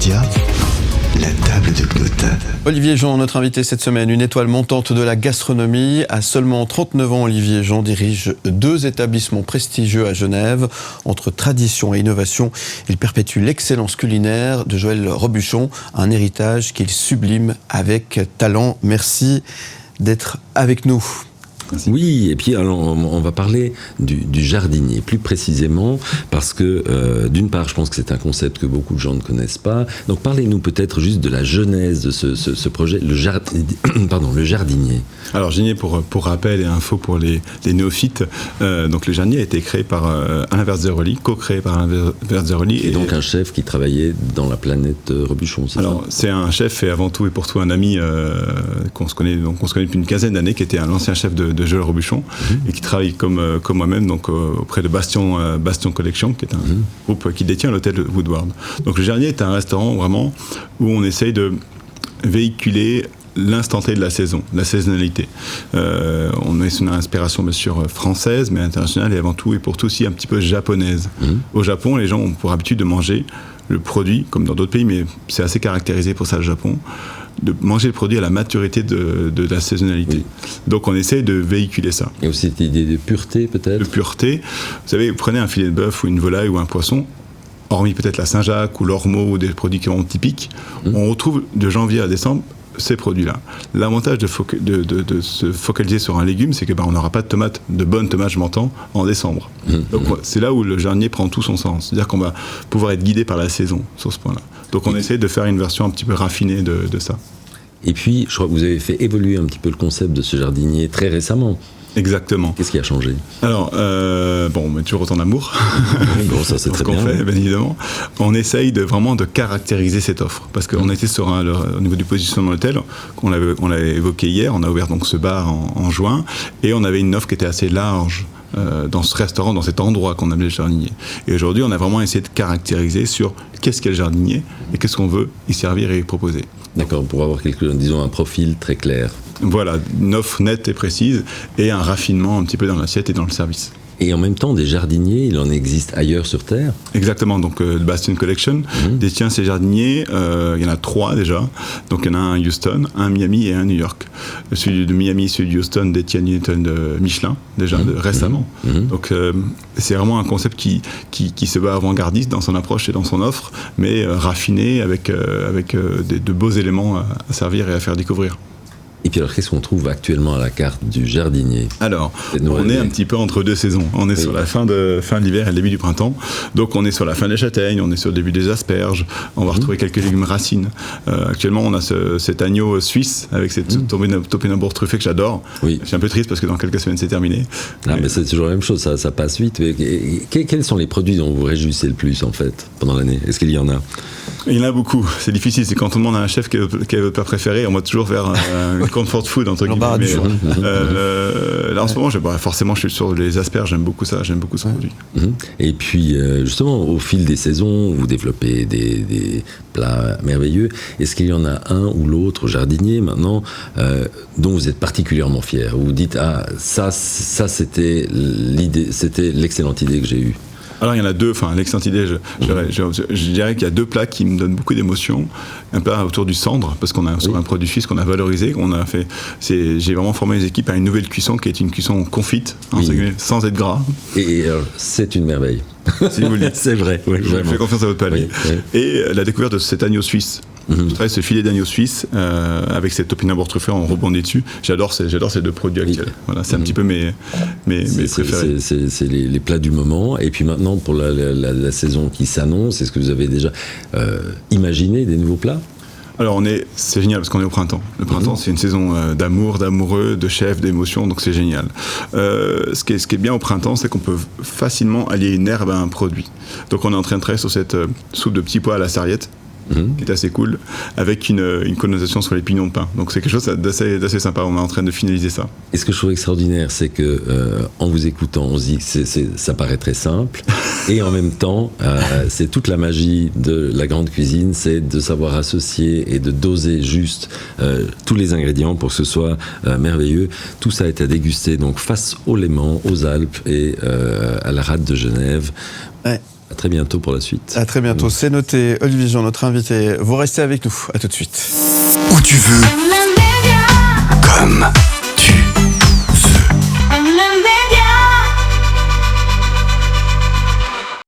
Média, la table de Claude. Olivier Jean, notre invité cette semaine, une étoile montante de la gastronomie. À seulement 39 ans, Olivier Jean dirige 2 établissements prestigieux à Genève. Entre tradition et innovation, il perpétue l'excellence culinaire de Joël Robuchon, un héritage qu'il sublime avec talent. Merci d'être avec nous. Merci. Oui, et puis alors, on va parler du jardinier, plus précisément, parce que d'une part, je pense que c'est un concept que beaucoup de gens ne connaissent pas. Donc parlez-nous peut-être juste de la genèse de ce projet, le jardinier. Alors jardinier, pour rappel et info pour les néophytes, donc le jardinier a été créé par Alain Verzeroli, co-créé par Alain Verzeroli. Et donc un chef qui travaillait dans la planète Robuchon, c'est alors, ça? C'est un chef et avant tout et pour tout un ami qu'on se connaît depuis une quinzaine d'années, qui était un ancien chef de Joël Robuchon, et qui travaille comme moi-même donc auprès de Bastion Collection, qui est un groupe qui détient l'hôtel Woodward. Donc le jardinier est un restaurant vraiment où on essaye de véhiculer l'instant T de la saison, la saisonnalité. On est sur une inspiration bien sûr française, mais internationale et avant tout et pour tout aussi un petit peu japonaise. Au Japon, les gens ont pour habitude de manger le produit, comme dans d'autres pays, mais c'est assez caractérisé pour ça le Japon, de manger le produit à la maturité de la saisonnalité. Oui. Donc on essaie de véhiculer ça. Et aussi cette idée de pureté peut-être. De pureté. Vous savez, vous prenez un filet de bœuf ou une volaille ou un poisson, hormis peut-être la Saint-Jacques ou l'ormeau ou des produits qui sont typiques, on retrouve de janvier à décembre ces produits-là. L'avantage de se focaliser sur un légume, c'est que on n'aura pas de bonnes tomates, je m'entends, en décembre. Donc c'est là où le jardinier prend tout son sens. C'est-à-dire qu'on va pouvoir être guidé par la saison sur ce point-là. Donc on essaie de faire une version un petit peu raffinée de ça. Et puis, je crois que vous avez fait évoluer un petit peu le concept de ce jardinier très récemment. Exactement. Qu'est-ce qui a changé? Alors, on met toujours autant d'amour. Bon, ça c'est très bien. Fait, bien évidemment. On essaye vraiment de caractériser cette offre. Parce qu'on était sur au niveau du positionnement de l'hôtel, on l'avait évoqué hier, on a ouvert donc ce bar en juin, et on avait une offre qui était assez large dans ce restaurant, dans cet endroit qu'on appelait le jardinier. Et aujourd'hui, on a vraiment essayé de caractériser sur qu'est-ce qu'est le jardinier et qu'est-ce qu'on veut y servir et y proposer. D'accord, pour avoir un profil très clair. Voilà, une offre nette et précise et un raffinement un petit peu dans l'assiette et dans le service. Et en même temps, des jardiniers, il en existe ailleurs sur Terre? Exactement, donc le Bastion Collection détient ces jardiniers, il y en a 3 déjà, donc il y en a un à Houston, un à Miami et un à New York. Celui de Miami et celui de Houston détiennent une étoile de Michelin, déjà récemment. Donc c'est vraiment un concept qui se veut avant-gardiste dans son approche et dans son offre, mais raffiné avec de beaux éléments à servir et à faire découvrir. Et puis alors, qu'est-ce qu'on trouve actuellement à la carte du jardinier? Alors, on est un petit peu entre 2 saisons. On est sur la fin de l'hiver et le début du printemps. Donc, on est sur la fin des châtaignes, on est sur le début des asperges. On va retrouver quelques légumes racines. Actuellement, on a cet agneau suisse avec cette topinambour truffé que j'adore. Oui. Je suis un peu triste parce que dans quelques semaines, c'est terminé. Mais c'est toujours la même chose, ça passe vite. Quels sont les produits dont vous vous réjouissez le plus, en fait, pendant l'année? Est-ce qu'il y en a? Il y en a beaucoup. C'est difficile. C'est quand on demande à un chef quel est votre plat préféré, on va toujours faire une comfort food entre guillemets. Là en ce moment, forcément, je suis sur les asperges. J'aime beaucoup ça. J'aime beaucoup ce produit. Et puis justement, au fil des saisons, vous développez des plats merveilleux. Est-ce qu'il y en a un ou l'autre jardinier maintenant dont vous êtes particulièrement fier? Où vous dites ça c'était l'idée, c'était l'excellente idée que j'ai eue. Alors il y en a 2, l'excellente idée, je dirais qu'il y a 2 plats qui me donnent beaucoup d'émotion. Un plat autour du cendre, parce qu'on a sur un produit suisse qu'on a valorisé, j'ai vraiment formé les équipes à une nouvelle cuisson qui est une cuisson confite, sans être gras. Et c'est une merveille. Si vous le dites. C'est vrai, oui, je fais confiance à votre palais. Et la découverte de cet agneau suisse. Je travaille ce filet d'agneau suisse avec cette topinambour truffée, on rebondit dessus. J'adore ces 2 produits actuels. Voilà, c'est un petit peu mes préférés. C'est les plats du moment. Et puis maintenant, pour la saison qui s'annonce, est-ce que vous avez déjà imaginé des nouveaux plats? Alors c'est génial parce qu'on est au printemps. Le printemps, c'est une saison d'amour, d'amoureux, de chefs, d'émotions, donc c'est génial. Ce qui est bien au printemps, c'est qu'on peut facilement allier une herbe à un produit. Donc on est en train de travailler sur cette soupe de petits pois à la sarriette, qui est assez cool, avec une connotation sur les pignons de pain. Donc c'est quelque chose d'assez sympa, on est en train de finaliser ça. Et ce que je trouve extraordinaire, c'est que en vous écoutant, on se dit que ça paraît très simple, et en même temps, c'est toute la magie de la grande cuisine, c'est de savoir associer et de doser juste tous les ingrédients pour que ce soit merveilleux. Tout ça est à déguster donc face au Léman, aux Alpes et à la rade de Genève. Ouais. À très bientôt pour la suite. À très bientôt, c'est noté. Olivier Jean, notre invité. Vous restez avec nous. À tout de suite. Où tu veux.